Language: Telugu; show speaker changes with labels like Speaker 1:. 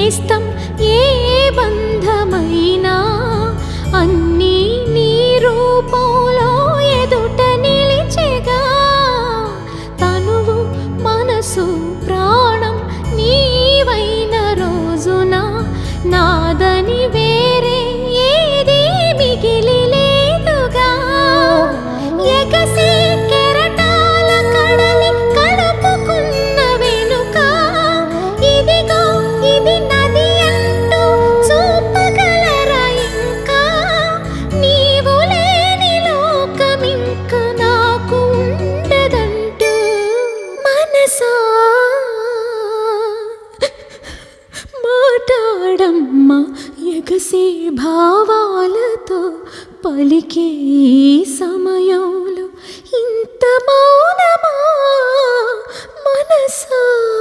Speaker 1: నేస్తం ఏ బంధమైనా అన్నీ నీ రూపంలో ఎదుట నిలిచెగా తనువు మనసు ప్రాణం నీవైన రోజున నాదని వేరే ఏది మిగిలి లేదుగా ఎగసి కెరటాల కడలి కలుపుకున్న వెనుక ఇదిగో ఇది నది అంటూ చూపగలరా ఇంకా నీవు లేని లోకమింక నాకు ఉండదంటూ మనసా మాటాడమ్మా ఎగసే భావాలతో పలికే ఈ సమయంలో ఇంత మౌన